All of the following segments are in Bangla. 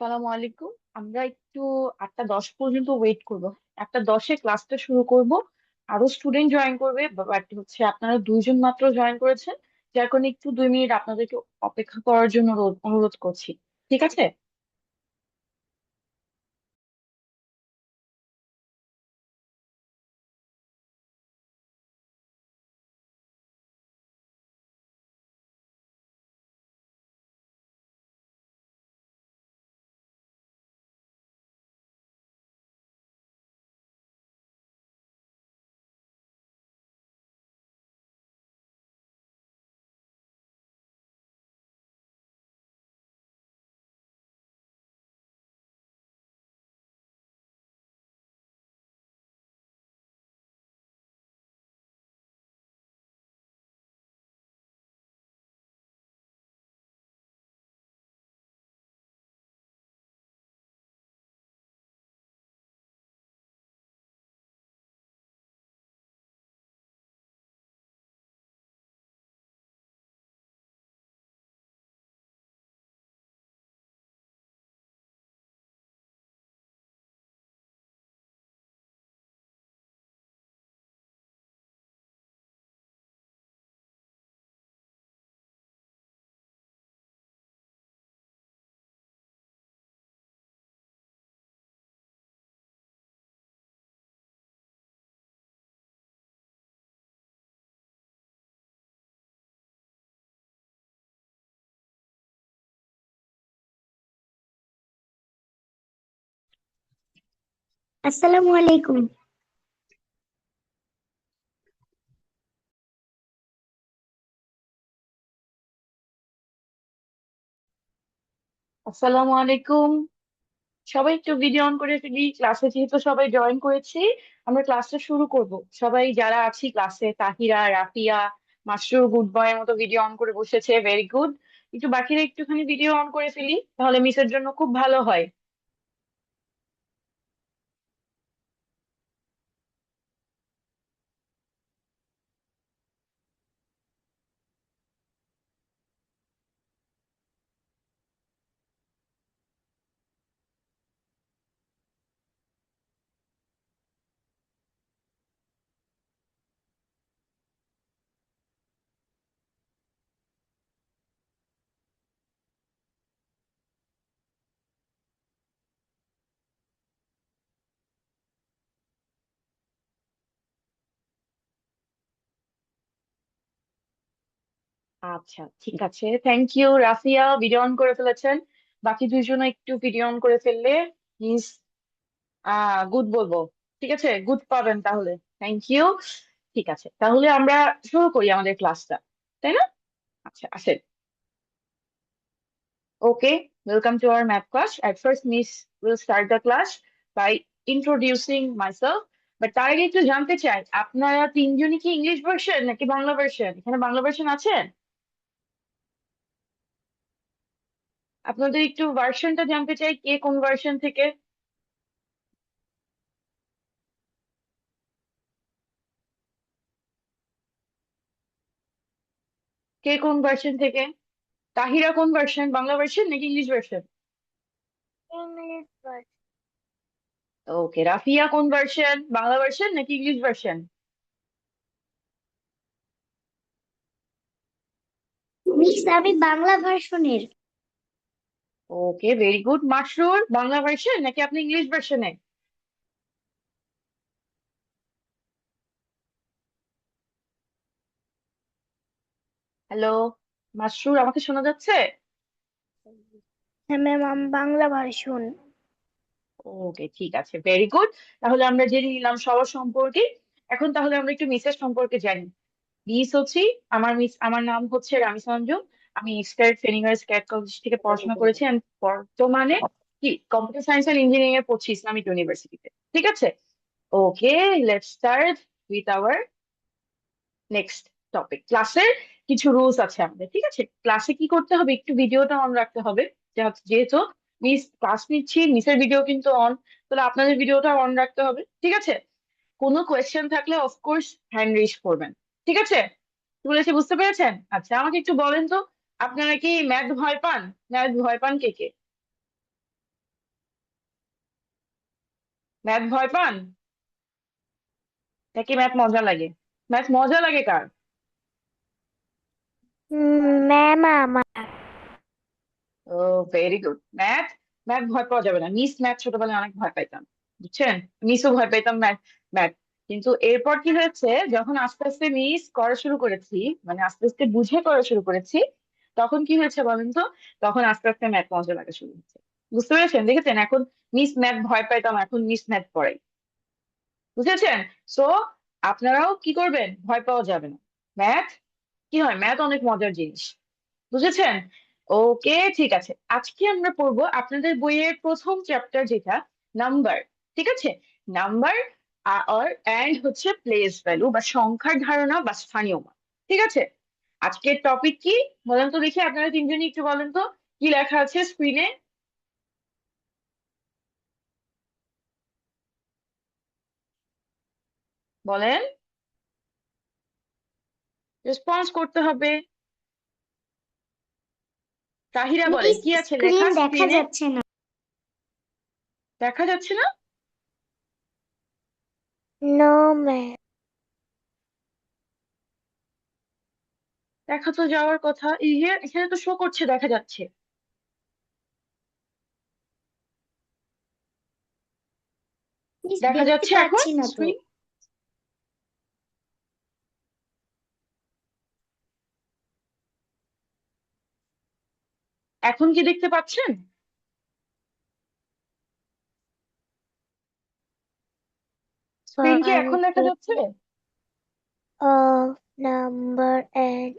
সালামু আলাইকুম। আমরা একটু 8টা 10 পর্যন্ত ওয়েট করব। 8টা 10-এ ক্লাসটা শুরু করব। আরো স্টুডেন্ট জয়েন করবে, বাট হচ্ছে আপনারা দুইজন মাত্র জয়েন করেছেন, যার কারণে একটু 2 মিনিট আপনাদেরকে অপেক্ষা করার জন্য অনুরোধ করছি। ঠিক আছে? আসসালামু আলাইকুম। আসসালামু আলাইকুম। সবাই একটু ভিডিও অন করে ফেলি, ক্লাসে যেহেতু সবাই জয়েন করেছি। আমরা ক্লাসটা শুরু করব। সবাই যারা আছি ক্লাসে, তাহিরা, রাফিয়া, মাসরুর গুড বয়ের মতো ভিডিও অন করে বসেছে, ভেরি গুড। একটু বাকিরা একটুখানি ভিডিও অন করে ফেলি, তাহলে মিসের জন্য খুব ভালো হয়। আচ্ছা, ঠিক আছে, thank you. Rafia video on করে ফেলেছেন। বাকি দুইজন একটু ভিডিও অন করে ফেললে মিস গুড বলবো। ঠিক আছে, গুড পাবেন তাহলে। Thank you. ঠিক আছে, তাহলে আমরা শুরু করি আমাদের ক্লাসটা, তাই না? আচ্ছা, আসেন। Okay, welcome to our math class. At first, Miss will start the class by introducing myself. But তার আগে একটু জানতে চাই, আপনারা তিনজনই কি ইংলিশ ভার্সন নাকি বাংলা ভার্সন? এখানে বাংলা ভার্সন আছেন? আপনাদের একটু ভার্সনটা জানতে চাই, কে কোন ভার্সন থেকে। কে কোন ভার্সন থেকে? তাহিরা কোন ভার্সন, বাংলা ভার্সন নাকি English version? English version. Okay, Rafia কোন ভার্সন, বাংলা ভার্সন নাকি ইংলিশ ভার্সন? মিস, আমি বাংলা ভার্সনের। Okay, very good. Masrur Bangla version নাকি আপনি ইংলিশ ভার্সনে? হ্যালো, মাসরুর, আমাকে শোনা যাচ্ছে? হ্যাঁ ম্যাম, আমি বাংলা ভার্সন। ওকে, ঠিক আছে, ভেরি গুড। তাহলে আমরা জেনে নিলাম সবার সম্পর্কে। এখন তাহলে আমরা একটু মিসের সম্পর্কে জানি। মিস হচ্ছে, আমার নাম হচ্ছে রামিস অঞ্জুম। আমি স্কাইট ফেনিগার স্কাইট কলেজ থেকে পড়াশোনা করেছি, and বর্তমানে কি কম্পিউটার সায়েন্স এন্ড ইঞ্জিনিয়ারিং এ পড়ছি ইসলামিক ইউনিভার্সিটিতে। ঠিক আছে। Okay, let's start with our next topic. ক্লাসের কিছু রুলস আছে আমাদের, ঠিক আছে? ক্লাসে কি করতে হবে, একটু ভিডিওটা অন রাখতে হবে। যেহেতু মিস ক্লাস নিচ্ছি, মিসের ভিডিও কিন্তু অন, তাহলে আপনাদের ভিডিওটা অন রাখতে হবে, ঠিক আছে? কোনো কোয়েশ্চেন থাকলে অফকোর্স হ্যান্ড রেজ করবেন। ঠিক আছে? বলেছি, বুঝতে পেরেছেন? আচ্ছা, আমাকে একটু বলেন তো, আপনারা কি ম্যাথ ভয় পান? ম্যাথ ভয় পান কে কে? ম্যাথ ভয় পান নাকি ম্যাথ মজা লাগে? ম্যাথ মজা লাগে কার? ম্যাম আমার। ও, ভেরি গুড। ম্যাথ ম্যাথ ভয় পাওয়া যাবে না। মিস ম্যাথ ছোটবেলায় অনেক ভয় পাইতাম, বুঝছেন? মিসও ভয় পাইতাম ম্যাথ ম্যাথ কিন্তু এরপর কি হয়েছে, যখন আস্তে আস্তে মিস করা শুরু করেছি, মানে আস্তে আস্তে বুঝে করা শুরু করেছি, তখন কি হয়েছে বলেন তো? তখন আস্তে আস্তে ম্যাথ মজা লাগা শুরু হয়েছে। বুঝতে পেরেছেন? দেখেছেন, এখন মিস ম্যাথ ভয় পাইতাম, এখন মিস ম্যাথ পড়াই। বুঝেছেন? সো আপনারাও কি করবেন, ভয় পাওয়া যাবে না। ম্যাথ কি হয়, ম্যাথ অনেক মজার জিনিস। বুঝেছেন? ওকে, ঠিক আছে। আজকে আমরা পড়বো আপনাদের বইয়ের প্রথম চ্যাপ্টার, যেটা নাম্বার। ঠিক আছে? নাম্বার আর এন্ড হচ্ছে প্লেস ভ্যালু বা সংখ্যার ধারণা বা স্থানীয় মান। ঠিক আছে? আজকের টপিক কি বলেন তো দেখি, আপনারা তিনজনই একটু বলেন তো কি লেখা আছে স্ক্রিনে। বলেন, রেসপন্স করতে হবে। তাহিরা বলেন মিস কি আছে লেখা স্ক্রিন দেখা স্ক্রিনে? যাচ্ছে না। দেখা যাচ্ছে না? No ma'am. দেখা তো যাওয়ার কথা, এই যে এখানে তো শো করছে দেখা যাচ্ছে। মিস দেখা দেখতে যাচ্ছে এখন পাচ্ছি না তো। স্ক্রিন? এখন কি দেখতে পাচ্ছেন? স্ক্রিন কি এখন দেখা যাচ্ছে? Quantity of number and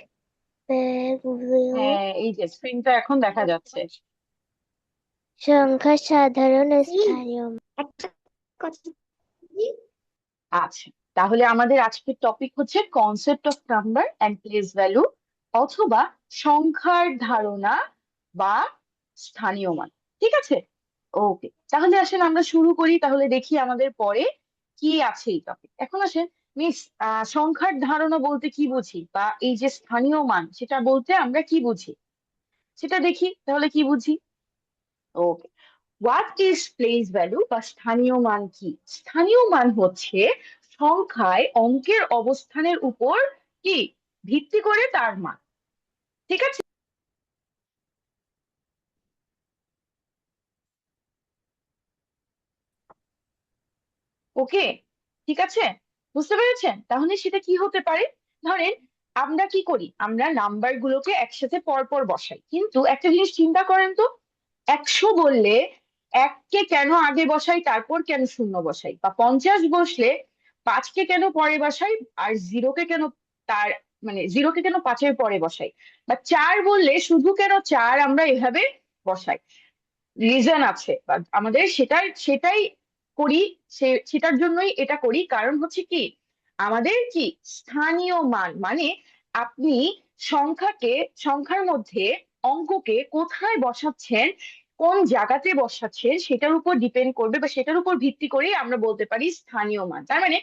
value হ্যাঁ, এই যে স্ক্রিনটা এখন দেখা যাচ্ছে। সংখ্যা সাধারণ স্থানীয়। একটা কথা কি? আচ্ছা, তাহলে আমাদের আজকের টপিক হচ্ছে concept of number and place value, অথবা সংখ্যার ধারণা বা স্থানীয় মান। ঠিক আছে? ওকে, তাহলে আসেন আমরা শুরু করি, তাহলে দেখি আমাদের পরে কি আছে এই টপিক। এখন আসেন মিস, সংখ্যার ধারণা বলতে কি বুঝি, বা এই যে স্থানীয় মান সেটা বলতে আমরা কি বুঝি, সেটা দেখি তাহলে কি বুঝি। ওকে, হোয়াট ইজ প্লেস ভ্যালু বা স্থানীয় মান কি? স্থানীয় মান হচ্ছে সংখ্যায় অঙ্কের অবস্থানের উপর কি ভিত্তি করে তার মান। ঠিক আছে? ওকে, ঠিক আছে, বুঝতে পেরেছেন? তাহলে সেটা কি হতে পারে? ধরেন আমরা কি করি, আমরা নাম্বার গুলোকে একসাথে পর পর বসাই, কিন্তু একটা জিনিস চিন্তা করেন তো, 100 বললে এককে কেন আগে বসাই, তারপর কেন শূন্য বসাই, বা 50 বসলে পাঁচকে কেন পরে বসাই, আর জিরোকে কেন তার মানে জিরোকে কেন পাঁচের পরে বসাই, বা 4 বললে শুধু কেন 4 আমরা এভাবে বসাই। রিজন আছে, বা আমাদের সেটাই সেটাই করি, সেটার জন্যই এটা করি। কারণ হচ্ছে কি, আমাদের কি স্থানীয় মান মানে আপনি সংখ্যাকে, সংখ্যার মধ্যে অঙ্ককে কোথায় বসাচ্ছেন, কোন জায়গাতে বসাচ্ছেন, সেটার উপর ডিপেন্ড করবে, বা সেটার উপর ভিত্তি করেই আমরা বলতে পারি স্থানীয় মান। তার মানে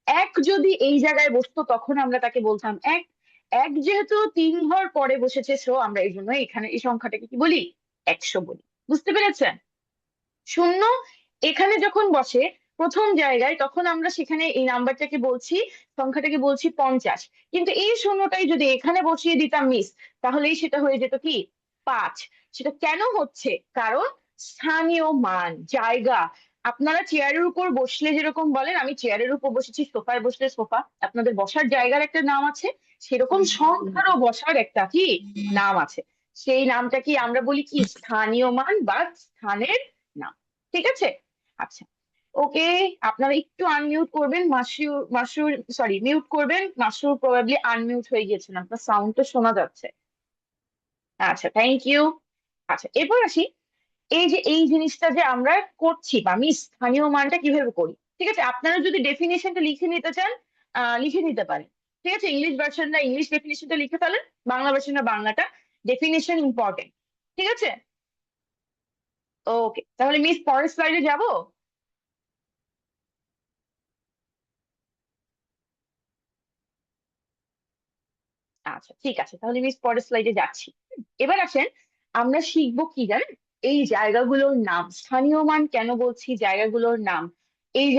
এক যদি এই জায়গায় বসতো, তখন আমরা তাকে বলতাম এক। এক যেহেতু 3 ঘর পরে বসেছে, সো আমরা এই জন্য এখানে এই সংখ্যাটাকে কি বলি, 100 বলি। বুঝতে পেরেছেন? শূন্য এখানে যখন বসে প্রথম জায়গায়, তখন আমরা সেখানে এই নাম্বারটাকে বলছি, সংখ্যাটাকে বলছি 50। কিন্তু এই শূন্যটাই যদি এখানে বসিয়ে দিতাম মিস, তাহলেই সেটা হয়ে যেত কি 5। সেটা কেন হচ্ছে? কারণ স্থানীয় মান, জায়গা। আপনারা চেয়ারের উপর বসলে যেরকম বলেন আমি চেয়ারের উপর বসেছি, সোফায় বসলে সোফা, আপনাদের বসার জায়গার একটা নাম আছে, সেরকম সংখ্যারও বসার একটা কি নাম আছে। সেই নামটা কি আমরা বলি কি স্থানীয় মান বা স্থানের নাম। ঠিক আছে? আচ্ছা, ওকে, আপনারা একটু আনমিউট করবেন, মাসুর মাসুর সরি মিউট করবেন, মাসুর প্রবাবলি আনমিউট হয়ে গিয়েছেন, আপনার সাউন্ডটা শোনা যাচ্ছে। আচ্ছা, থ্যাংক ইউ। আচ্ছা, এরপর আসি, এই যে এই জিনিসটা যে আমরা করছি, বা আমি স্থানীয় মানটা কিভাবে করি। ঠিক আছে, আপনারা যদি ডেফিনেশনটা লিখে নিতে চান, লিখে নিতে পারেন। ঠিক আছে, ইংলিশ ভার্সনটা ইংলিশ ডেফিনেশনটা লিখে ফেলেন, বাংলা ভার্সনটা বাংলাটা। Definition important. ঠিক আছে? ওকে, তাহলে মিস পরের স্লাইডে যাব। আচ্ছা, ঠিক আছে, তাহলে মিস পরের স্লাইডে যাচ্ছি। এবার আসেন, আমরা শিখবো কি জানেন, এই জায়গাগুলোর নাম, স্থানীয় মান কেন বলছি, জায়গাগুলোর নাম। এই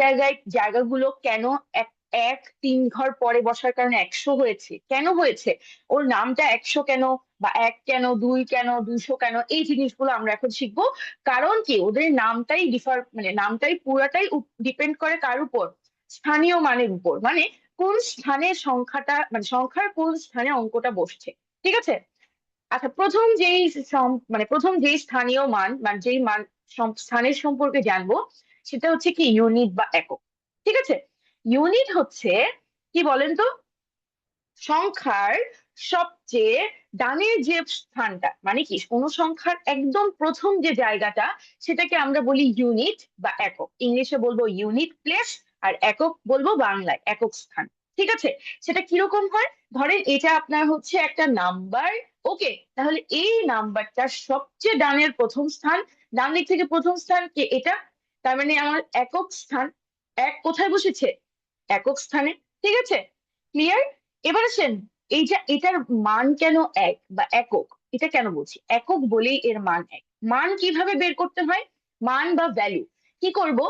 জায়গাগুলো কেন এক এক 3 ঘর পরে বসার কারণে 100 হয়েছে, কেন হয়েছে, ওর নামটা 100 কেন, বা 1 কেন, 2 কেন, 200 কেন, এই জিনিসগুলো আমরা এখন শিখবো। কারণ কি ওদের নামটাই মানে নামটাই পুরাটাই ডিপেন্ড করে কার উপর, স্থানীয় মানের উপর, মানে কোন স্থানে সংখ্যাটা, মানে সংখ্যার কোন স্থানে অঙ্কটা বসছে। ঠিক আছে। আচ্ছা, মানে প্রথম যেই স্থানীয় মান, মানে যেই মান স্থানের সম্পর্কে জানবো, সেটা হচ্ছে কি ইউনিট বা একক। ঠিক আছে। ইউনিট হচ্ছে কি বলেন তো, সংখ্যার সবচেয়ে ডানের যে স্থানটা, মানে কি কোন সংখ্যার একদম প্রথম যে জায়গাটা, সেটাকে আমরা বলি ইউনিট বা একক। ইংলিশে বলবো ইউনিট প্লেস, আর একক বলবো বাংলায় একক স্থান। ঠিক আছে। সেটা কিরকম হয়, ধরেন এটা আপনার হচ্ছে একটা নাম্বার। ওকে, তাহলে এই নাম্বারটার সবচেয়ে ডানের প্রথম স্থান, ডান দিক থেকে প্রথম স্থান কে এটা, তার মানে আমার একক স্থান। এক কোথায় বসেছে, একক স্থানে। ঠিক আছে, ক্লিয়ার। এবার আসেন, এই যে এটার মান কেন এক বা একক, এটা কেন বলছি একক বলেই এর মান এক। মান কিভাবে বের করতে হয়, মান বা ভ্যালু কি করব,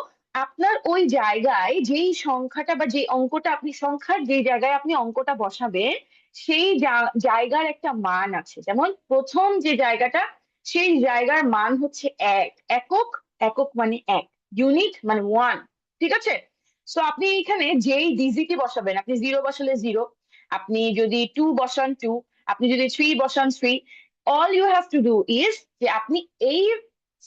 আপনার ওই জায়গায় যেই সংখ্যাটা বা যে অঙ্কটা, আপনি সংখ্যার যে জায়গায় আপনি অঙ্কটা বসাবেন, সেই জায়গার একটা মান আছে। যেমন প্রথম যে জায়গাটা, সেই জায়গার মান হচ্ছে এক। একক, একক মানে এক, ইউনিট মানে ওয়ান। ঠিক আছে। সো আপনি এখানে যেই ডিজিটই বসাবেন, আপনি 0 বসালে 0, আপনি যদি 2 বসান 2, আপনি যদি 3 বসান 3, all you have to do is যে আপনি এই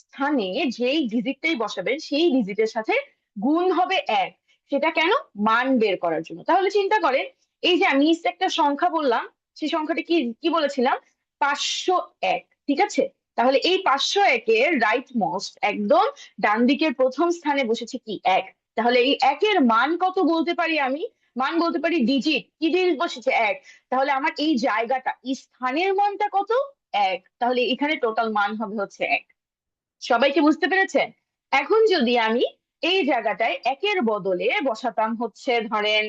স্থানে যেই ডিজিটটাই বসাবেন, সেই ডিজিটের সাথে গুণ হবে এক। সেটা কেন, মান বের করার জন্য। তাহলে চিন্তা করেন, এই যে আমি একটা সংখ্যা বললাম, সেই সংখ্যাটা কি কি বলেছিলাম, 501। ঠিক আছে। তাহলে এই 501-এর রাইট মোস্ট একদম ডান দিকের প্রথম স্থানে বসেছে কি, এক। তাহলে এই একের মান কত বলতে পারি আমি, মান বলতে পারি ডিজিট, কি ডিজিট বসেছে, এক। তাহলে আমার এই জায়গাটা, এই স্থানের মানটা কত, এক। তাহলে এখানে টোটাল মান হবে হচ্ছে এক। সবাইকে বুঝতে পেরেছেন। এখন যদি আমি এই জায়গাটায় একের বদলে বসাতাম হচ্ছে ধরেন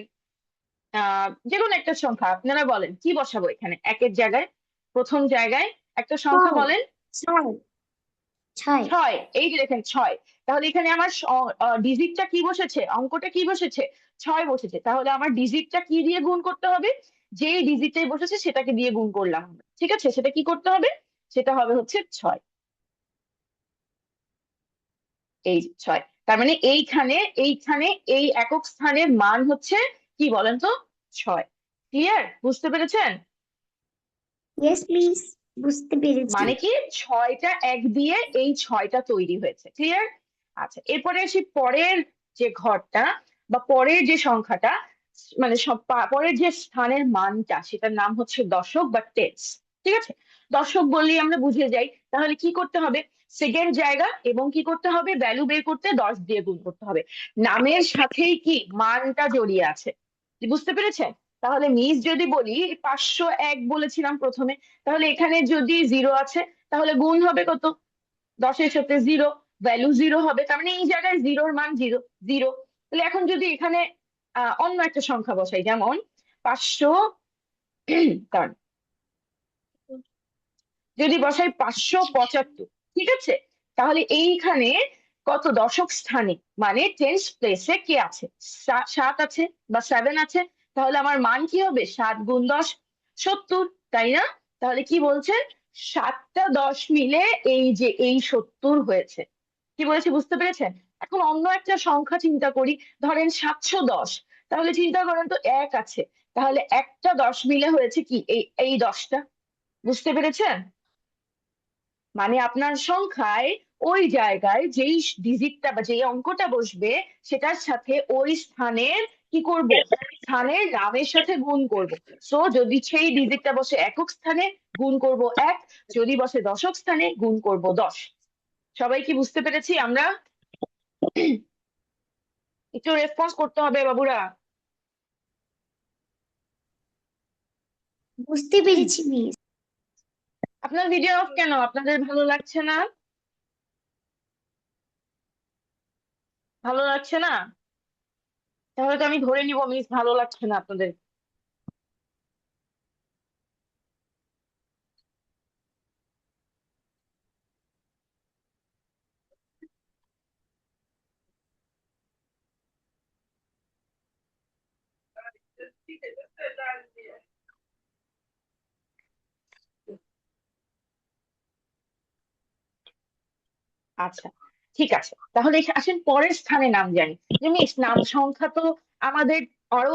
যে কোনো একটা সংখ্যা, আপনারা বলেন কি বসাবো এখানে একের জায়গায়, প্রথম জায়গায় একটা সংখ্যা ছয় বলেন। ছয় ছয় 6, এই যে দেখেন 6। তাহলে এখানে আমার ডিজিটটা কি বসেছে, অঙ্কটা কি বসেছে, 6 বসেছে। তাহলে আমার ডিজিটটা কি দিয়ে গুণ করতে হবে, যেই ডিজিটটাই বসেছে সেটাকে দিয়ে গুণ করলাম আমরা। ঠিক আছে, সেটা কি করতে হবে, সেটা হবে হচ্ছে 6। এই যে 6, তার মানে এইখানে, এইখানে এই একক স্থানের মান হচ্ছে কি বলেন তো, 6। ক্লিয়ার, বুঝতে পেরেছেন। ইয়েস প্লিজ, বুঝতে পেরেছি। মানে কি 6টা এক দিয়ে এই 6টা তৈরি হয়েছে। ক্লিয়ার। আচ্ছা, এরপরে আসি পরের যে ঘরটা বা পরের যে সংখ্যাটা, মানে সব পরের যে স্থানের মানটা, সেটার নাম হচ্ছে দশক বা টেন্স। ঠিক আছে। দশক বললেই আমরা বুঝে যাই, তাহলে কি করতে হবে, সেকেন্ড জায়গা এবং কি করতে হবে, ভ্যালু বের করতে 10 দিয়ে গুণ করতে হবে। নামের সাথেই কি মানটা জড়িয়ে আছে, বুঝতে পেরেছেন। তাহলে মিস যদি বলি 501 বলেছিলাম প্রথমে, তাহলে এখানে যদি 0 আছে, তাহলে গুণ হবে কত, 10-এর সাথে 0, ভ্যালু 0 হবে, তার মানে এই জায়গায় জিরোর মান 0, 0। তাহলে এখন যদি এখানে অন্য একটা সংখ্যা বসাই, যেমন 500, কারণ যদি বসাই 575, ঠিক আছে। তাহলে এইখানে কত দশক স্থানে, মানে টেন্স প্লেসে কে আছে, 7 আছে বা 7 আছে। তাহলে আমার মান কি হবে, 7 গুণ 10, 70, তাই না। তাহলে কি বলছেন, 7টা 10 মিলে এই যে এই 70 হয়েছে। কি বলেছি বুঝতে পেরেছেন। এখন অন্য একটা সংখ্যা চিন্তা করি, ধরেন 710। তাহলে চিন্তা করেন তো, এক আছে, তাহলে একটা 10 মিলে হয়েছে কি, এই 10টা। বুঝতে পেরেছেন। মানে আপনার সংখ্যায় ওই জায়গায় যেই ডিজিটটা বা যেই অঙ্কটা বসবে, সেটার সাথে ওই স্থানের কি করব, স্থানের নামের সাথে গুণ করব। সো যদি সেই ডিজিটটা বসে একক স্থানে, গুণ করব এক, যদি বসে দশক স্থানে, গুণ করব 10। সবাই কি বুঝতে পেরেছি আমরা, একটু রেসপন্স করতে হবে বাবুরা। বুঝতে পেরেছি মিস। আপনার ভিডিও অফ কেন, আপনাদের ভালো লাগছে না, ভালো লাগছে না। তাহলে তো আমি ধরে নিব মিস ভালো লাগছে না আপনাদের। আচ্ছা, ঠিক আছে, তাহলে আসেন পরের স্থানে নাম জানি। যে মিস, নাম সংখ্যা তো আমাদের আরো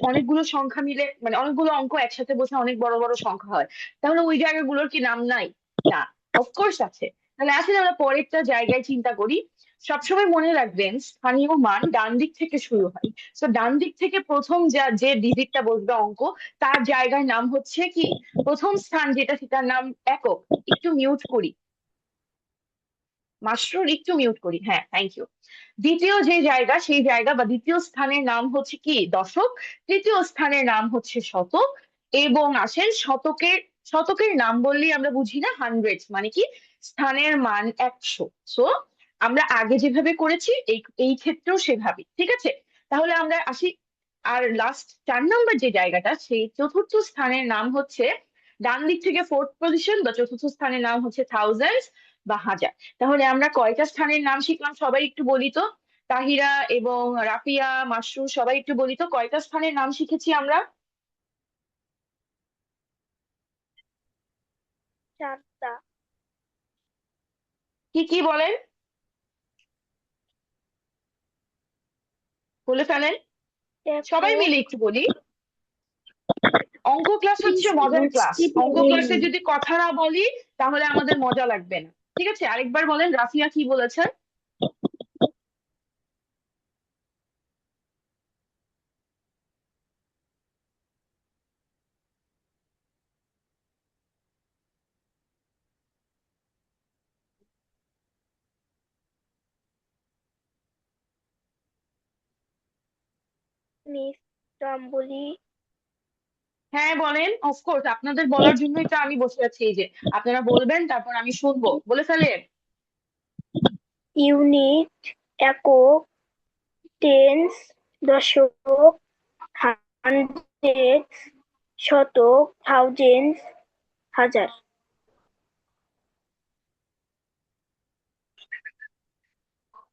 অনেকগুলো সংখ্যা মিলে, মানে অনেকগুলো অঙ্ক একসাথে বসে অনেক বড় বড় সংখ্যা হয়, তাহলে ওই জায়গাগুলোর কি নাম নাই? না, অফকোর্স আছে। তাহলে আসলে আমরা পরেরটা জায়গায় চিন্তা করি। সবসময় মনে রাখবেন, স্থানীয় মান ডান দিক থেকে শুরু হয়। তো ডান দিক থেকে প্রথম যে ডিজিটটা বসবে অঙ্ক, তার জায়গার নাম হচ্ছে কি, প্রথম স্থান যেটা সেটার নাম একক। একটু মিউট করি, মাশরুর একটু মিউট করি, হ্যাঁ, থ্যাংক ইউ। দ্বিতীয় যে জায়গা, সেই জায়গা বা দ্বিতীয় স্থানের নাম হচ্ছে কি, দশক। তৃতীয় স্থানের নাম হচ্ছে শতক। এবং আসেন শতকের, শতকের নাম বললেই আমরা বুঝি না হান্ড্রেড মানে কি, স্থানের মান 100। সো আমরা আগে যেভাবে করেছি এই এই ক্ষেত্রেও সেভাবে, ঠিক আছে। তাহলে আমরা আসি, আর লাস্ট 4 নম্বর যে জায়গাটা, সেই চতুর্থ স্থানের নাম হচ্ছে, ডান দিক থেকে ফোর্থ পজিশন বা চতুর্থ স্থানের নাম হচ্ছে থাউজেন্ড বা হাজার। তাহলে আমরা কয়টা স্থানের নাম শিখলাম, সবাই একটু বলি তো। তাহিরা এবং রাফিয়া, মাসরুর, সবাই একটু বলি তো, কয়টা স্থানের নাম শিখেছি আমরা? 4টা। কি কি বলেন, বলে ফেলেন, সবাই একক। মিলে একটু বলি। অঙ্ক ক্লাস হচ্ছে প্লিজ মজার ক্লাস, বুঝতে অঙ্ক ক্লাসে পারিনি। যদি কথা না বলি তাহলে আমাদের মজা লাগবে না। ঠিক আছে, আরেকবার বলেন, রাফিয়া কি বলেছেন? মিস রাম্বলি। হ্যাঁ বলেন, অফকোর্স আপনাদের বলার জন্যই তো আমি বসে আছি, এই যে আপনারা বলবেন, তারপর আমি শুনবো, বলে ফেলেন। ইউনিট, একক, টেন্স, দশক, হান্ড্রেড, শতক, থাউজেন্ড, হাজার।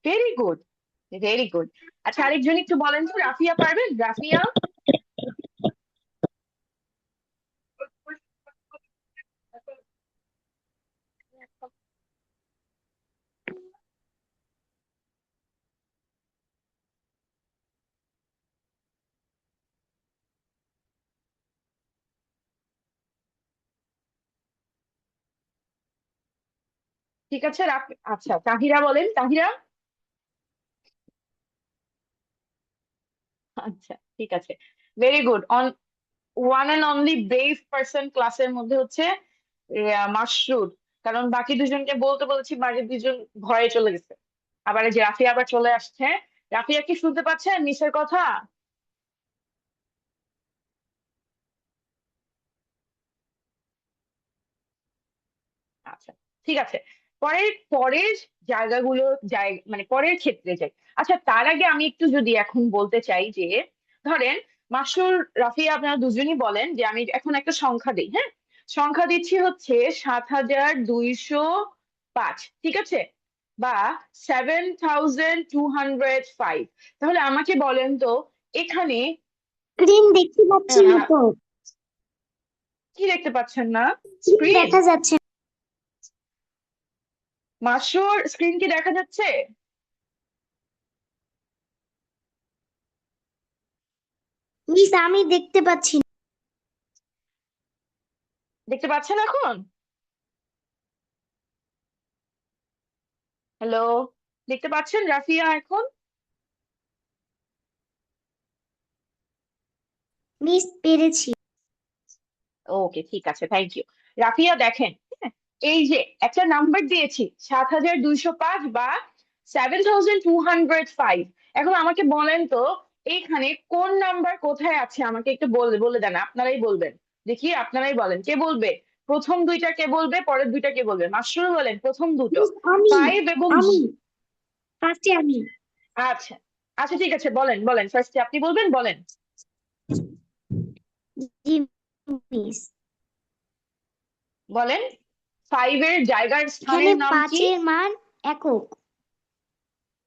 Very good, very good. আচ্ছা, আরেকজন একটু বলেন তো, রাফিয়া পারবেন? রাফিয়া। ঠিক আছে, আচ্ছা, তাহিরা বলেন, তাহিরা। আচ্ছা, ঠিক আছে, very good. On one and only brave person ক্লাসের মধ্যে হচ্ছে মাসরুর। কারণ বাকি দুজনকে বলতে বলেছি, বাকি দুজন ভয়ে চলে গেছে। আবার এই যে রাফিয়া আবার চলে আসছে। রাফিয়া কি শুনতে পাচ্ছেন মিসের কথা? আচ্ছা, ঠিক আছে, পরের পরের জায়গাগুলো, মানে পরের ক্ষেত্রে যাই। আচ্ছা, তার আগে আমি একটু যদি এখন বলতে চাই যে, ধরেন মাসুর, রাফিয়া, আপনারা দুজনই বলেন যে আমি এখন একটা সংখ্যা দিই, হ্যাঁ। সংখ্যা দিচ্ছি হচ্ছে 7205, ঠিক আছে, বা 7205। তাহলে আমাকে বলেন তো, এখানে স্ক্রিন দেখতে পাচ্ছি না আহ তো। কি দেখতে পাচ্ছেন না? Screen screen? দেখা যাচ্ছে না। মাসুর, স্ক্রিন কি দেখা যাচ্ছে? মিস আমি দেখতে পাচ্ছি না। দেখতে পাচ্ছেন এখন? হ্যালো, দেখতে পাচ্ছেন রাফিয়া এখন? মিস পেরেছি। ওকে, ঠিক আছে, থ্যাংক ইউ। রাফিয়া দেখেন, হ্যাঁ, এই যে একটা নাম্বার দিয়েছি 7205 বা 7205। এখন আমাকে বলেন তো, এইখানে কোন নাম্বার কোথায় আছে, আমাকে একটু বলে বলে দেন, আপনারাই বলবেন। দেখি, আপনারাই বলেন, কে বলবে? প্রথম দুইটা কে বলবে, পরের দুইটা কে বলবে? মাসরুর বলেন প্রথম দুটো, মিস আমি 5 এবং আমি ফার্স্টে আমি। আচ্ছা, আচ্ছা, ঠিক আছে, বলেন বলেন, ফার্স্টে আপনি বলবেন, বলেন। জি মিস। বলেন, 5 এর জায়গার এখানে স্থানের নাম কি? পাঁচের মান একক।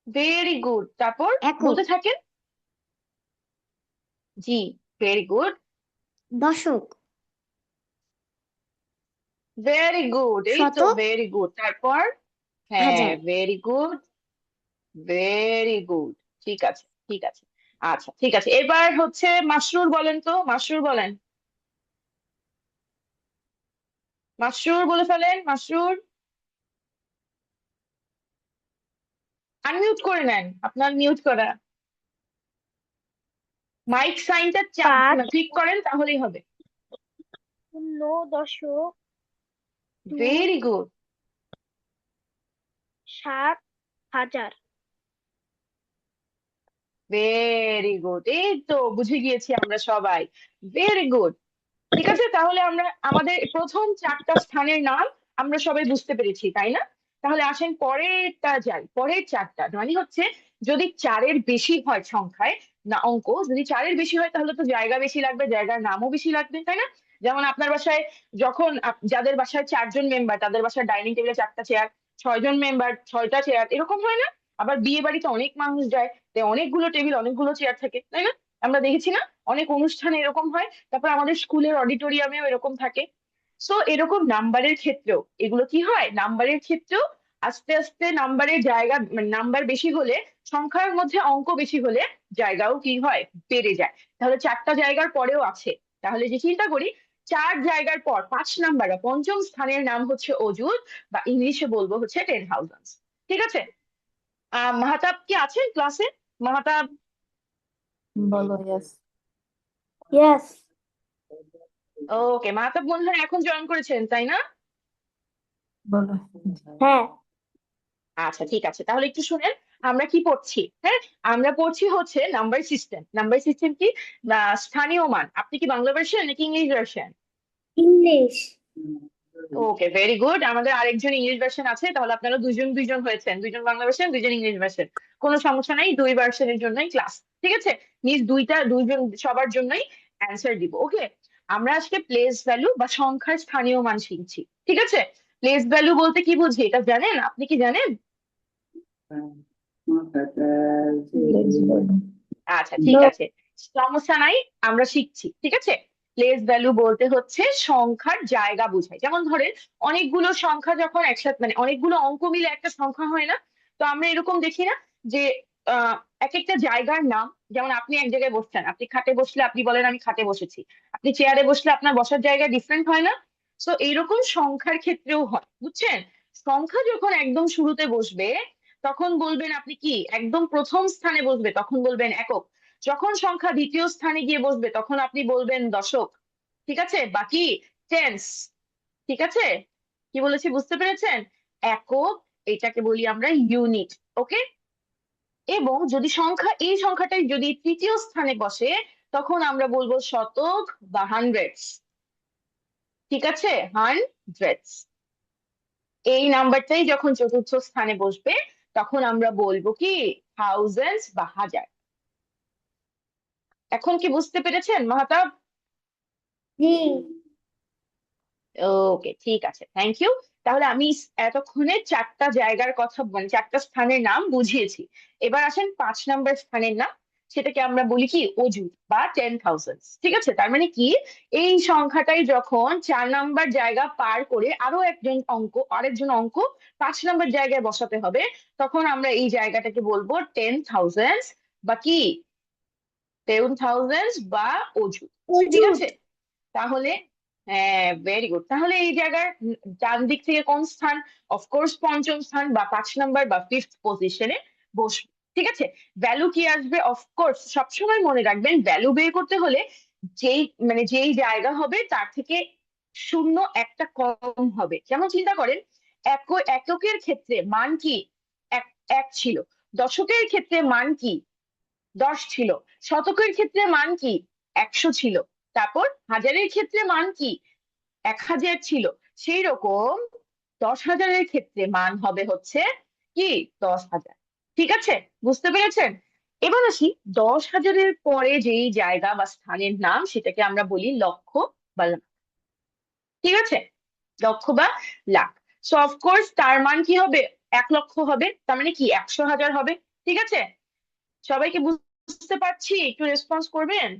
ভেরি গুড, তারপর একক। বলতে থাকেন। জি, ভেরি গুড, দশক, ভেরি গুড, এই তো শতক, ভেরি গুড। তারপর হ্যাঁ, হাজার। Very good, very good. ঠিক আছে, ঠিক আছে। আচ্ছা, ঠিক আছে, এবার হচ্ছে মাসরুর বলেন তো, মাসরুর বলেন, মাসরুর বলে ফেলেন, মাসরুর। আনমিউট করে নেন, আপনার মিউট করা। মাইক সাইনটা চাপ পাঁচ, ক্লিক করেন তাহলেই হবে। শূন্য, দশক, দুই, ভেরি গুড, সাত, হাজার। ভেরি গুড, এই তো বুঝে গিয়েছি আমরা সবাই। Very good. ঠিক আছে, তাহলে আমরা আমাদের প্রথম চারটা স্থানের নাম আমরা সবাই বুঝতে পেরেছি, তাই না? তাহলে আসেন পরেরটা যাই, পরের চারটা মানে হচ্ছে যদি চারের বেশি হয় সংখ্যায়, না অঙ্ক যদি চারের বেশি হয় তাহলে তো জায়গা বেশি লাগবে, জায়গার নামও বেশি লাগবে, তাই না? যেমন আপনার বাসায় যখন যাদের বাসায় চারজন মেম্বার তাদের বাসায় ডাইনিং টেবিলে চারটা চেয়ার, 6 জন মেম্বার 6টা চেয়ার, এরকম হয় না? আবার বিয়ে বাড়িতে অনেক মানুষ যায়, তাই অনেকগুলো টেবিল অনেকগুলো চেয়ার থাকে, তাই না? আমরা দেখেছি না, অনেক অনুষ্ঠানে এরকম হয়। তারপর আমাদের স্কুলের অডিটোরিয়ামেও এরকম থাকে। সো এরকম নাম্বারের ক্ষেত্রেও এগুলো কি হয়, নাম্বারের ক্ষেত্রেও আস্তে আস্তে নাম্বারের জায়গা মানে নাম্বার বেশি হলে, সংখ্যার মধ্যে অঙ্ক বেশি হলে জায়গাও কি হয়, বেড়ে যায়। তাহলে চারটা জায়গার পরেও আছে। তাহলে যে চিন্তা করি, 4 জায়গার পর 5 নাম্বার বা পঞ্চম স্থানের নাম হচ্ছে অজুদ, বা ইংলিশে বলবো হচ্ছে 10,000। ঠিক আছে? মাহতাব কি আছেন ক্লাসে? মাহতাব? বলো ইয়েস। ইয়েস। ওকে, মাহতাব মনে হয় এখন জয়েন করেছেন, তাই না? বলো। হ্যাঁ। আচ্ছা, ঠিক আছে, তাহলে একটু শুনেন। আমরা কি পড়ছি, হ্যাঁ? আমরা পড়ছি হচ্ছে নাম্বার সিস্টেম। নাম্বার সিস্টেম কি? স্থানীয় মান। আপনি কি বাংলা ভার্সন নাকি ইংলিশ ভার্সন? ইংলিশ। ওকে, ভেরি গুড। আমাদের আরেকজন ইংলিশ ভার্সন আছে, তাহলে আপনারা দুইজন দুইজন হয়েছেন, দুইজন বাংলা ভার্সন দুইজন ইংলিশ ভার্সন। কোনো সমস্যা নাই, দুই ভার্সনের জন্যই ক্লাস। ঠিক আছে? নিজ দুইজন সবার জন্যই অ্যান্সার দিব। ওকে, আমরা আজকে প্লেস ভ্যালু বা সংখ্যার স্থানীয় মান শিখছি। ঠিক আছে? প্লেস ভ্যালু বলতে কি বুঝি এটা জানেন? আপনি কি জানেন? প্লিজ বলো। আচ্ছা, ঠিক আছে, সমস্যা নাই, আমরা শিখছি। ঠিক আছে? প্লেস ভ্যালু বলতে হচ্ছে সংখ্যার জায়গা বোঝায়। যেমন ধরেন অনেকগুলো সংখ্যা যখন একসাথে মানে অনেকগুলো অঙ্ক মিলে একটা সংখ্যা হয় না? তো আমরা এরকম দেখি না যে আহ এক একটা জায়গার নাম, যেমন আপনি এক জায়গায় বসছেন, আপনি খাটে বসলে আপনি বলেন আমি খাটে বসেছি, আপনি চেয়ারে বসলে আপনার বসার জায়গা ডিফারেন্ট হয় না? তো এইরকম সংখ্যার ক্ষেত্রেও হয়, বুঝছেন? সংখ্যা যখন একদম শুরুতে বসবে তখন বলবেন আপনি কি, একদম প্রথম স্থানে বসবে তখন বলবেন একক, যখন সংখ্যা দ্বিতীয় স্থানে গিয়ে বসবে তখন আপনি বলবেন দশক। ঠিক আছে? বাকি টেন্স। ঠিক আছে? কি বলেছি বুঝতে পেরেছেন? একক, এটাকে বলি আমরা ইউনিট। ওকে, এবং যদি সংখ্যা এই সংখ্যাটাই যদি তৃতীয় স্থানে বসে তখন আমরা বলবো শতক বা হান্ড্রেডস। ঠিক আছে? হান্ড্রেডস। এই নাম্বারটাই যখন চতুর্থ স্থানে বসবে তখন আমরা বলবো কি, থাউজেন্ডস বা হাজার। এখন কি বুঝতে পেরেছেন মাহতাব? জি। ওকে, ঠিক আছে, থ্যাংক ইউ। তাহলে আমি এতক্ষণে চারটা জায়গার কথা মানে চারটা স্থানের নাম বুঝিয়েছি। এবার আসেন 5 নাম্বার স্থানের নাম, সেটাকে আমরা বলি কি, অজুদ বা 10,000। ঠিক আছে? তার মানে কি, এই সংখ্যাটাই যখন 4 নাম্বার জায়গা পার করে আরেকজন অঙ্ক 5 নাম্বার জায়গায় বসাতে হবে, তখন আমরা এই জায়গাটাকে বলবো 10,000 বা কি, 10,000 বা অজুদ। ঠিক অজুত। আছে? তাহলে হ্যাঁ, ভেরি গুড। তাহলে এই জায়গার ডান দিক থেকে কোন স্থান? অফকোর্স পঞ্চম স্থান বা 5 নাম্বার বা ফিফথ পজিশনে বসবে। ঠিক আছে? ভ্যালু কি আসবে? অফকোর্স সবসময় মনে রাখবেন, ভ্যালু বের করতে হলে যেই জায়গা হবে তার থেকে শূন্য একটা কম হবে। যেমন চিন্তা করেন, এককের ক্ষেত্রে মান কি, এক এক ছিল। দশকের ক্ষেত্রে মান কি, 10 ছিল। শতকের ক্ষেত্রে মান কি, 100 ছিল। তারপর হাজারের ক্ষেত্রে মান কি, 1,000 ছিল। সেই রকম 10,000-এর ক্ষেত্রে মান হবে হচ্ছে কি, 10,000। ঠিক আছে? বুঝতে পেরেছেন? এবার আসি 10,000-এর পরে যেই জায়গা বা স্থানের নাম সেটাকে আমরা বলি লক্ষ বা লাখ। ঠিক আছে? লক্ষ বা লাখ। সো অফকোর্স তার মান কি হবে, 1 লক্ষ হবে, তার মানে কি 100,000 হবে। ঠিক আছে? সবাইকে বুঝতে পারছি? একটু রেসপন্স করবেন।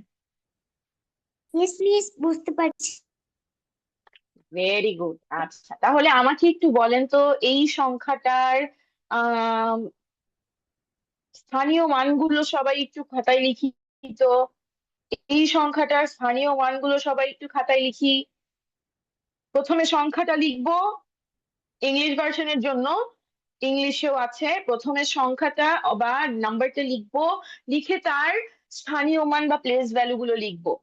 ইয়েস মিস, বুঝতে পারছি। Very good. আচ্ছা, তাহলে আমাকে একটু বলেন তো এই সংখ্যাটার আহ স্থানীয় মানগুলো সবাই একটু খাতায় লিখি তো। এই সংখ্যাটার স্থানীয় মানগুলো সবাই একটু খাতায় লিখি। প্রথমে সংখ্যাটা লিখবো ইংলিশ ভার্সনের জন্য, ইংলিশেও আছে। প্রথমে সংখ্যাটা বা নাম্বারটা লিখবো, লিখে তার স্থানীয় মান বা প্লেস ভ্যালু গুলো লিখবো।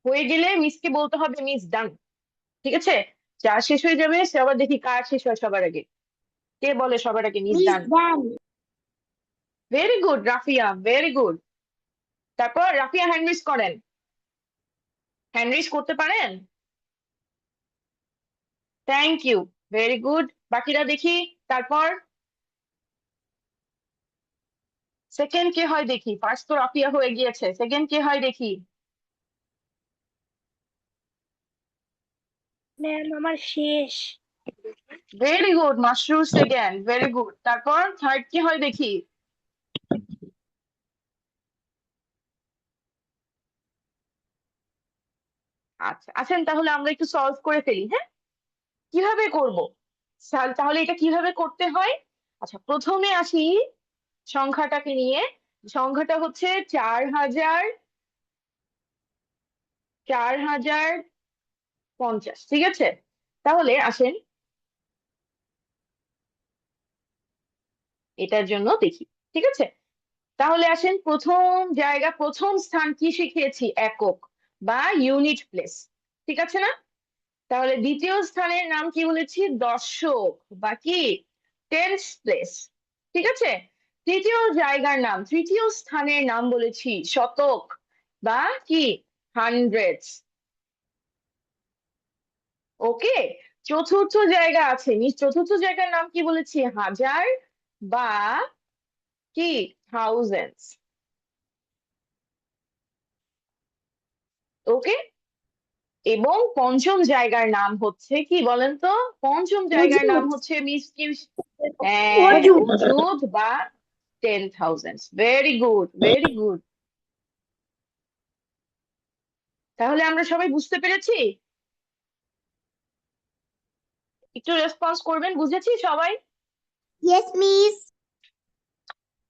হয়ে গেলে মিসকে বলতে হবে মিস ডান। ঠিক আছে, যা শেষ হয়ে যাবে সে আবার দেখি কার শেষ হয় সবার আগে। কে বলে সবার আগে miss miss done? Done. Very good Rafia, very good. তারপর রাফিয়া হ্যান্ড রেজ করেন, হ্যান্ড রেজ করতে পারেন? Thank you, very good. বাকিরা দেখি। তারপর সেকেন্ড কে হয় দেখি, ফার্স্ট তো রাফিয়া হয়ে গিয়েছে, সেকেন্ড কে হয় দেখি। ম্যাম আমার শেষ। Very good Mashrur, second, very good. তারপর থার্ড কি হয় দেখি। আচ্ছা আছেন, তাহলে আমরা একটু সলভ করে ফেলি, হ্যাঁ? কিভাবে করব? তাহলে এটা কিভাবে করতে হয়? আচ্ছা, প্রথমে আসি সংখ্যাটাকে নিয়ে। সংখ্যাটা হচ্ছে 4050। ঠিক আছে, তাহলে আসেন এটার জন্য দেখি। ঠিক আছে, তাহলে আসেন প্রথম জায়গা, প্রথম স্থান কি শিখিয়েছি? একক বা ইউনিট প্লেস। ঠিক আছে না? তাহলে দ্বিতীয় স্থানের নাম কি বলেছি? দশক বা কি টেন্স প্লেস। ঠিক আছে, তৃতীয় জায়গার নাম, তৃতীয় স্থানের নাম বলেছি শতক বা কি হান্ড্রেডস। ওকে, চতুর্থ জায়গা আছে, চতুর্থ জায়গার নাম কি বলেছি? হাজার বা কি থাউজেন্ডস। ওকে, এবং পঞ্চম জায়গার নাম হচ্ছে কি বলেন তো? পঞ্চম জায়গার নাম অযুত। হচ্ছে মিস কি? অযুত। অযুত বা 10,000। Very good, very good. তাহলে আমরা সবাই বুঝতে পেরেছি? একটু রেসপন্স করবেন, বুঝেছি সবাই? Yes miss.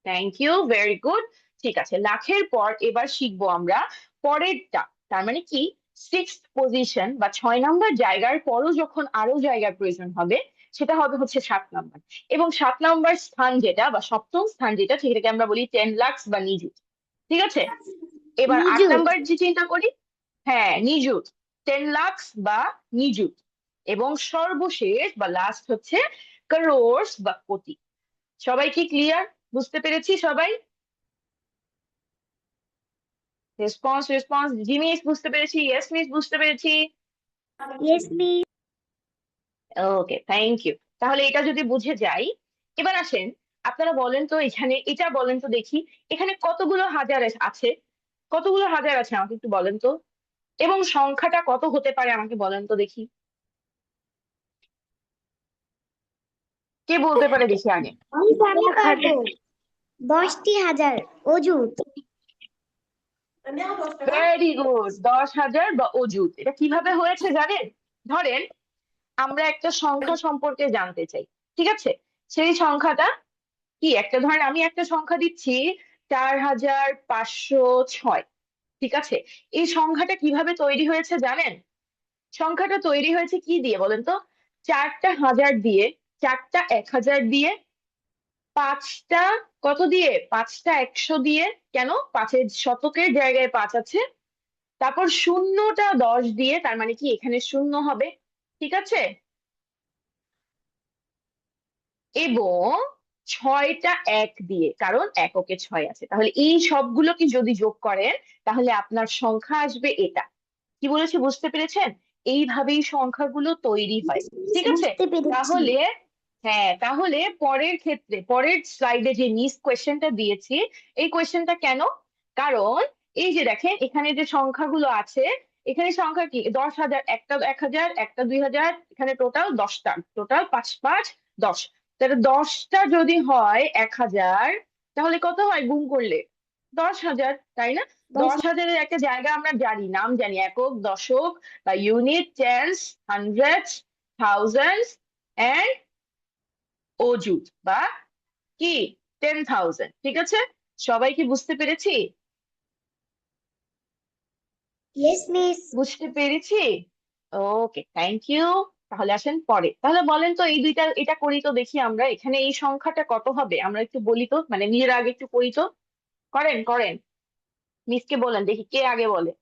Thank you, very good. ঠিক আছে, লাখের পর এবার শিখবো আমরা পরেরটা। তার মানে কি, সিক্স পজিশন বা 6 নম্বর জায়গার পরও যখন আরো জায়গার প্রয়োজন হবে, সেটা হবে হচ্ছে 7 নম্বর। এবং 7 নম্বর স্থান যেটা বা সপ্তম স্থান যেটা, সেটাকে আমরা বলি 10 লাখ বা নিযুত। ঠিক আছে, এবার আট নিযুত। নাম্বার যে চিন্তা করি, হ্যাঁ নিযুত, 10 লাখ বা নিযুত। এবং সর্বশেষ বা লাস্ট হচ্ছে করোড়স বা কোটি। সবাই কি ক্লিয়ার? বুঝতে পেরেছি সবাই? Response, response. জি মিস বুঝতে পেরেছি, ইয়েস মিস বুঝতে পেরেছি। Yes miss. Okay, thank you. তাহলে এটা যদি বুঝে যাই, এবার আসেন আপনারা বলেন তো, এখানে এটা বলেন তো দেখি, এখানে কতগুলো হাজার আছে? কতগুলো হাজার আছে আমাকে একটু বলেন তো। এবং সংখ্যাটা কত হতে পারে আমাকে বলেন তো দেখি। কে বলতে পারে দেখি আগে? আমি পারবো। 10টি হাজার। অযুত। ভেরি গুড, 10,000 বা অযুত। এটা কিভাবে হয়েছে জানেন? ধরেন আমরা একটা সংখ্যা সম্পর্কে জানতে চাই। ঠিক আছে, সেই সংখ্যাটা কি, একটা ধরেন আমি একটা সংখ্যা দিচ্ছি 4506। ঠিক আছে, এই সংখ্যাটা কিভাবে তৈরি হয়েছে জানেন? সংখ্যাটা তৈরি হয়েছে কি দিয়ে বলেন তো? চারটা হাজার দিয়ে, চারটা 1000 দিয়ে, পাঁচটা কত দিয়ে? পাঁচটা 100 দিয়ে। কেন? পাঁচের শতকের জায়গায় 5 আছে। তারপর শূন্যটা 10 দিয়ে, তার মানে কি এখানে শূন্য হবে। ঠিক আছে, এবং ছয়টা 1 দিয়ে, কারণ এককে 6 আছে। তাহলে এই সবগুলোকে যদি যোগ করেন, তাহলে আপনার সংখ্যা আসবে এটা। কি বলেছি বুঝতে পেরেছেন? এইভাবেই সংখ্যাগুলো তৈরি হয়। ঠিক আছে, বুঝতে পেরেছি। তাহলে হ্যাঁ, তাহলে পরের ক্ষেত্রে পরের স্লাইডে যে মিস কোয়েশ্চেনটা দিয়েছি, এই কোয়েশ্চেনটা কেন? কারণ এই যে দেখেন এখানে যে সংখ্যাগুলো আছে, এখানে সংখ্যা কি 10,000, একটা 1,000, একটা 2,000, এখানে টোটাল 10টা, টোটাল 5 5 10। তাহলে 10টা যদি হয় 1,000, তাহলে কত হয় গুণ করলে? 10,000, তাই না? 10 10,000-এর একটা জায়গা আমরা জানি, নাম জানি, একক, দশক বা unit, tens, hundred, thousand and অযুত বা কি 10,000। ঠিক আছে, সবাই কি বুঝতে পেরেছি? Yes miss. বুঝতে পেরেছি। ওকে, থ্যাংক ইউ। তাহলে আসেন পরে, তাহলে বলেন তো এই দুইটা, এটা করি তো দেখি আমরা, এখানে এই সংখ্যাটা কত হবে আমরা একটু বলি তো, মানে নিজের আগে একটু করি তো। করেন করেন, মিসকে বলেন দেখি কে আগে বলে।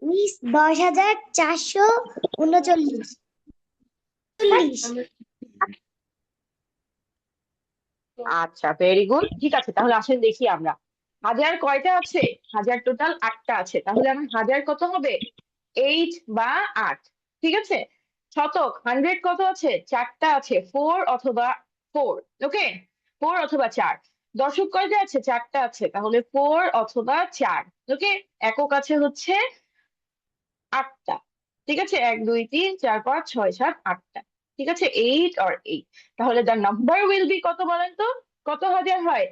মিস 10,439। আচ্ছা, ভেরি গুড, ঠিক আছে, তাহলে আসেন দেখি আমরা। হাজার কয়টা আছে? হাজার টোটাল 8টা আছে, তাহলে আমার হাজার কত হবে? 8 বা 8। ঠিক আছে। শতক, হান্ড্রেড কত আছে? 4টা আছে, 4 অথবা 4। ওকে, 4 অথবা 4। দশক কয়টা আছে? 4টা আছে, তাহলে 4 অথবা 4। ওকে, একক আছে হচ্ছে 8টা। ঠিক আছে, 1 2 3 4 5 6 7 8টা। ঠিক আছে, 8 or 8। তাহলে দ্য নাম্বার উইল বি কত বলেন তো? কত হাজার হয়?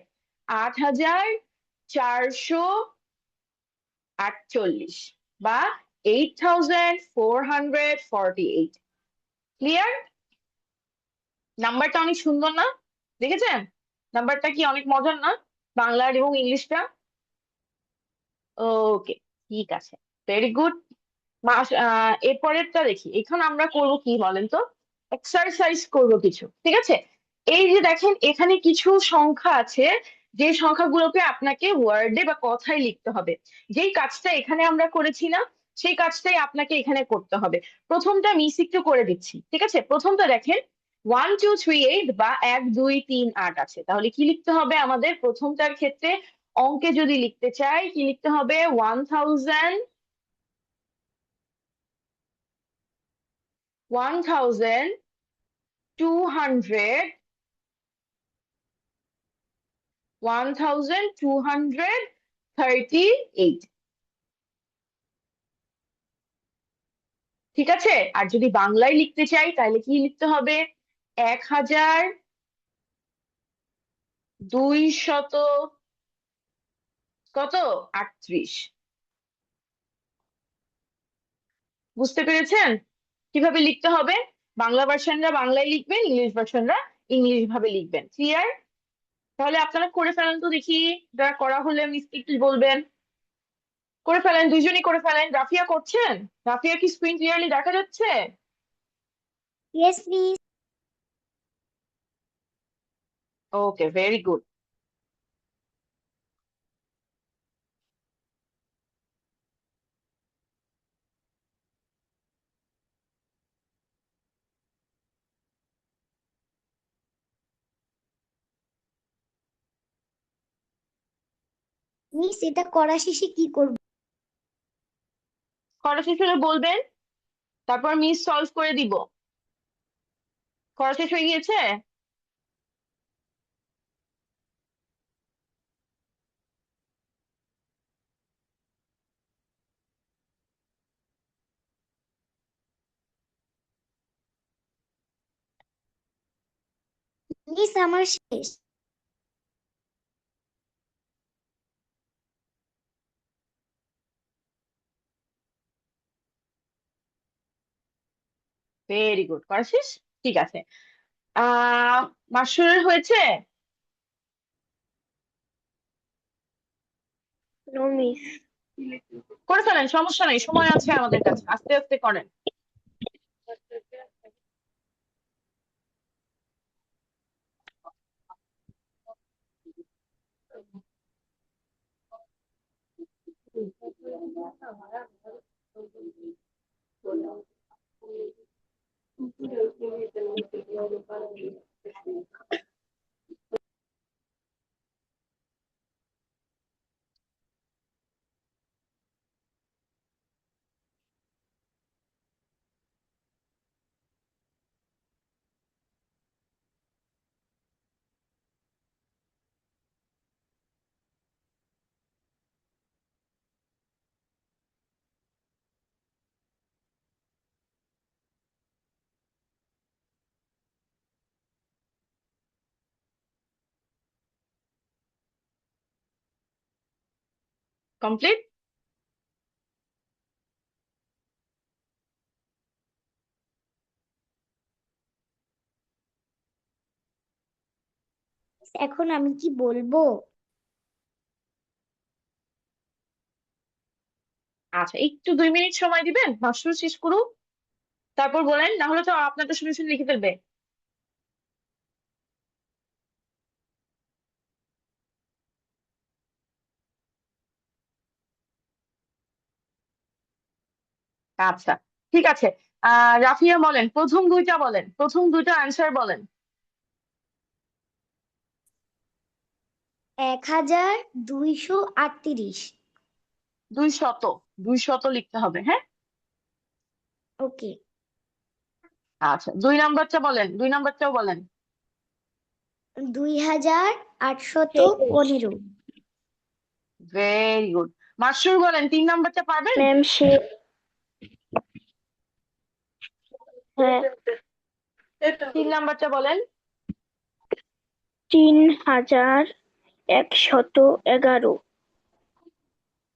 8,448 বা 8,448। ক্লিয়ার? নাম্বারটা অনেক সুন্দর না? দেখেছেন নাম্বারটা কি অনেক মজার না? বাংলার এবং ইংলিশটা। ওকে, ঠিক আছে, ভেরি গুড। এরপরেরটা দেখি, এখন আমরা করব কি বলেন তো? এক্সারসাইজ করব কিছু। ঠিক আছে, এই যে দেখেন এখানে কিছু সংখ্যা আছে, যে সংখ্যাগুলোকে আপনাকে ওয়ার্ডে বা কথায় লিখতে হবে। যেই কাজটা এখানে আমরা করেছি না, সেই কাজটাই আপনাকে এখানে করতে হবে। প্রথমটা মিস একটু করে দিচ্ছি। ঠিক আছে, প্রথমটা দেখেন 1238 বা 1 2 3 8 আছে, তাহলে কি লিখতে হবে আমাদের প্রথমটার ক্ষেত্রে? অঙ্কে যদি লিখতে চাই কি লিখতে হবে? 1,200, 1,238। ঠিক আছে, আর যদি বাংলায় লিখতে চাই তাহলে কি লিখতে হবে? 1,200 কত 38। বুঝতে পেরেছেন কিভাবে লিখতে হবে? বাংলা ভার্সনরা বাংলায় লিখবেন, ইংলিশ ভার্সনরা ইংলিশ ভাবে লিখবেন। ক্লিয়ার? তাহলে আপনারা করে ফেলেন তো দেখি, যারা করা হলে মিস্টেক একটু বলবেন। করে ফেলেন, দুইজনই করে ফেলেন। রাফিয়া করছেন? রাফিয়া কি স্ক্রিন ক্লিয়ারলি দেখা যাচ্ছে? Yes miss. Okay, very good. Miss এটা করা শেষে কি করব? করা শেষ হলে বলবেন, তারপর মিস সলভ করে দিব। করা শেষ হয়ে গিয়েছে? মিস আমার শেষ। ভেরি গুড, করা শেষ। ঠিক আছে। আহ মাসুরের হয়েছে? No miss. করে ফেলেন, সমস্যা নেই, সময় আছে আমাদের কাছে, আস্তে আস্তে করেন। কমপ্লিট? এখন আমি কি বলবো? আচ্ছা, একটু 2 মিনিট সময় দিবেন, মাশরুর শেষ করুক, তারপর বলেন, না হলে তো আপনারটা শুনে শুনে লিখে ফেলবে। আচ্ছা, ঠিক আছে। রাফিয়া বলেন, প্রথম দুইটা বলেন, প্রথম দুইটা অ্যান্সার বলেন। 1238। 200, 200 লিখতে হবে, হ্যাঁ। ওকে। আচ্ছা, 2 নাম্বারটা বলেন, 2 নাম্বারটাও বলেন। 2815। Very good. মাশরুর বলেন, 3 নাম্বারটা পারবেন? ম্যাম হ্যাঁ 3 নাম্বারটা বলেন। 3111।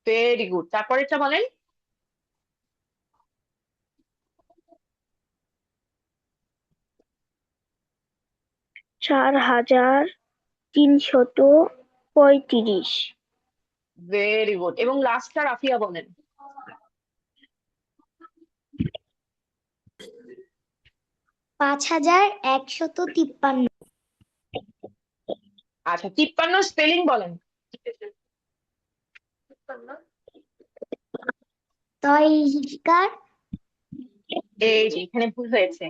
ভেরি গুড, তারপরেরটা বলেন। 4335। ভেরি গুড, এবং লাস্টটা রাফিয়া বলেন। 5153। আচ্ছা, 53 স্পেলিং বলেন। তয়িকার। এই যে এখানে ভুল হয়েছে,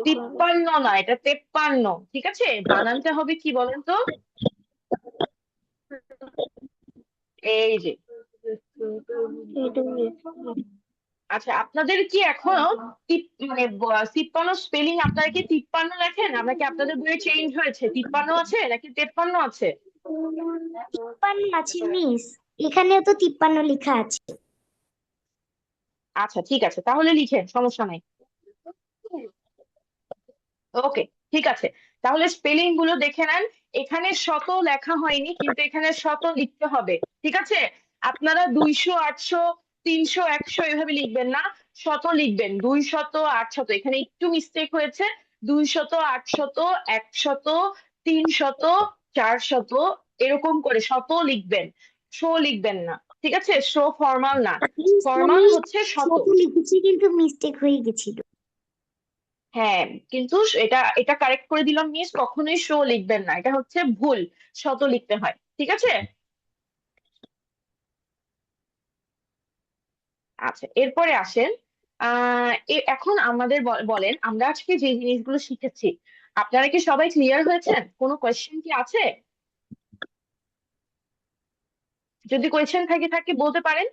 53 না, এটা 53। ঠিক আছে, বানানটা হবে কি বলেন তো? এই যে। আচ্ছা, আপনাদের কি এখনো মানে 53 স্পেলিং, আপনারা কি 53 লেখেন? আমরা কি, আপনাদের বইয়ে চেঞ্জ হয়েছে, 53 আছে নাকি 53 আছে? 53 আছে মিস, এখানেও তো 53 লেখা আছে। আচ্ছা, ঠিক আছে, তাহলে লিখেন, সমস্যা নাই। ওকে, ঠিক আছে, তাহলে স্পেলিং গুলো দেখে নেন। এখানে শত লেখা হয়নি, কিন্তু এখানে শত লিখতে হবে, ঠিক আছে। আপনারা 200, 800, 300, 100 এভাবে লিখবেন না, শত লিখবেন। 200, 800, এখানে একটু মিস্টেক হয়েছে। 200, 800, 100, 300, 400, এরকম করে শত লিখবেন, শো লিখবেন না, ঠিক আছে। শো ফর্মাল না, মিস, ফর্মাল আমি হচ্ছে শত। ছোট লিখেছি কিন্তু মিস্টেক হয়ে গেছিল। হ্যাঁ, কিন্তু এটা এটা কারেক্ট করে দিলাম মিস, কখনোই শো লিখবেন না, এটা হচ্ছে ভুল, শত লিখতে হয়, ঠিক আছে। আচ্ছা, এরপরে আসেন। এখন আমাদের বলেন, আমরা আজকে যে জিনিসগুলো শিখেছি, আপনারা কি সবাই ক্লিয়ার হয়েছেন? কোনো কোয়েশ্চেন কি আছে? যদি কোয়েশ্চেন থাকে থাকে বলতে পারেন।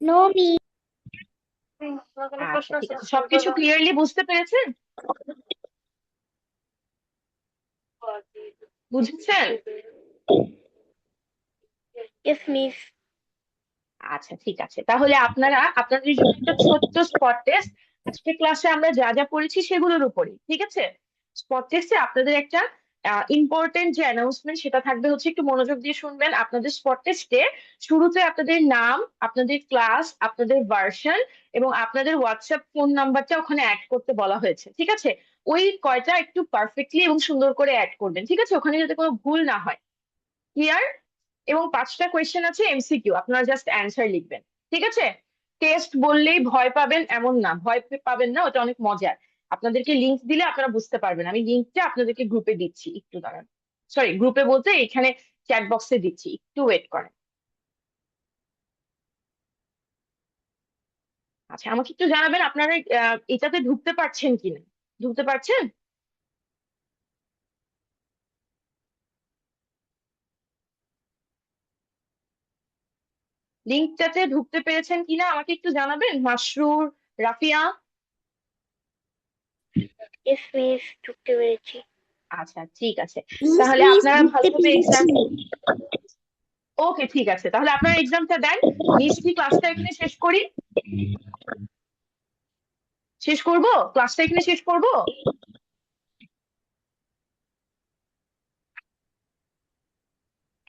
No miss. আচ্ছা, ঠিক আছে, সবকিছু ক্লিয়ারলি বুঝতে পেরেছেন? বুঝেছেন? Yes miss. আচ্ছা, ঠিক আছে, তাহলে আপনারা আপনাদের জন্য একটা ছোট্ট স্পট টেস্ট। আজকে ক্লাসে আমরা যা যা পড়েছি সেগুলোর উপরই, ঠিক আছে। স্পট টেস্টে আপনাদের একটা ইম্পর্টেন্ট যে অ্যানাউন্সমেন্ট, সেটা থাকবে হচ্ছে, একটু মনোযোগ দিয়ে শুনবেন। আপনাদের স্পট টেস্টে শুরুতে আপনাদের নাম, আপনাদের ক্লাস, আপনাদের ভার্সন এবং আপনাদের হোয়াটসঅ্যাপ ফোন নাম্বারটা ওখানে অ্যাড করতে বলা হয়েছে, ঠিক আছে। ওই কয়টা একটু পারফেক্টলি এবং সুন্দর করে অ্যাড করবেন, ঠিক আছে, ওখানে যাতে কোনো ভুল না হয়। ক্লিয়ার? এবং 5টা কোয়েশ্চেন আছে এমসিকিউ, আপনারা জাস্ট অ্যান্সার লিখবেন, ঠিক আছে। টেস্ট বললেই ভয় পাবেন এমন না, ভয় পাবেন না, ওটা অনেক মজার। আপনাদেরকে লিংক দিলে আপনারা বুঝতে পারবেন, আমি লিংকটা আপনাদেরকে গ্রুপে দিচ্ছি, একটু দাঁড়ান। সরি, গ্রুপে বলতে এখানে চ্যাট বক্সে দিচ্ছি, একটু ওয়েট করেন। আচ্ছা, আমাকে একটু জানাবেন আপনারা এটাতে ঢুকতে পারছেন কিনা। ঢুকতে পারছেন? লিংকটাতে ঢুকতে পেরেছেন কিনা আমাকে একটু জানাবেন, মাসরুর, রাফিয়া। ইয়েস মিস, ঢুকতে পেরেছি। আচ্ছা, ঠিক আছে, মিস তাহলে মিস আপনারা বুঝতে ভালোভাবে পেরেছি। এক্সাম। ওকে, ঠিক আছে, তাহলে আপনারা এক্সামটা দেন। মিষ্টি, ক্লাসটা এখানে শেষ করি, শেষ করব, ক্লাসটা এখানে শেষ করব।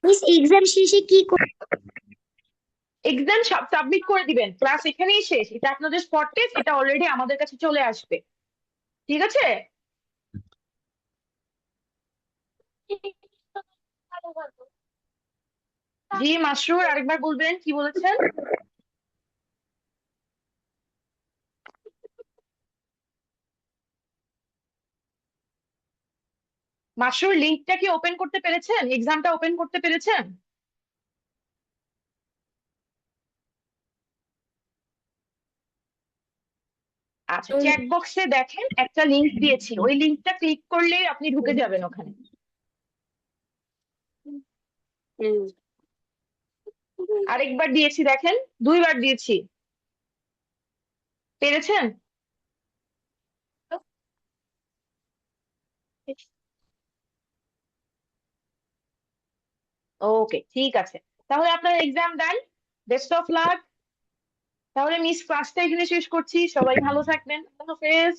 মিস এক্সাম শেষে কি এক্সাম সাবমিট করে দিবেন, ক্লাস এখানেই শেষ। এটা আপনাদের স্পট টেস্ট, এটা অলরেডি আমাদের কাছে চলে আসবে। ঠিক আছে? জি মাসরুর, আরেকবার বলবেন কি বলেছেন? মাসরুর, লিঙ্কটা কি ওপেন করতে পেরেছেন? এক্সামটা ওপেন করতে পেরেছেন? আচ্ছা, চ্যাট বক্সে দেখেন একটা লিংক দিয়েছি, ওই লিংকটা ক্লিক করলেই আপনি ঢুকে যাবেন ওখানে। আরেকবার দিয়েছি দেখেন, 2বার দিয়েছি। পেরেছেন? ওকে, ঠিক আছে। তাহলে আপনার এক্সাম দেন। Best of luck. তাহলে মিস ক্লাসটা এখানে শেষ করছি, সবাই ভালো থাকবেন, আল্লাহ হাফেজ।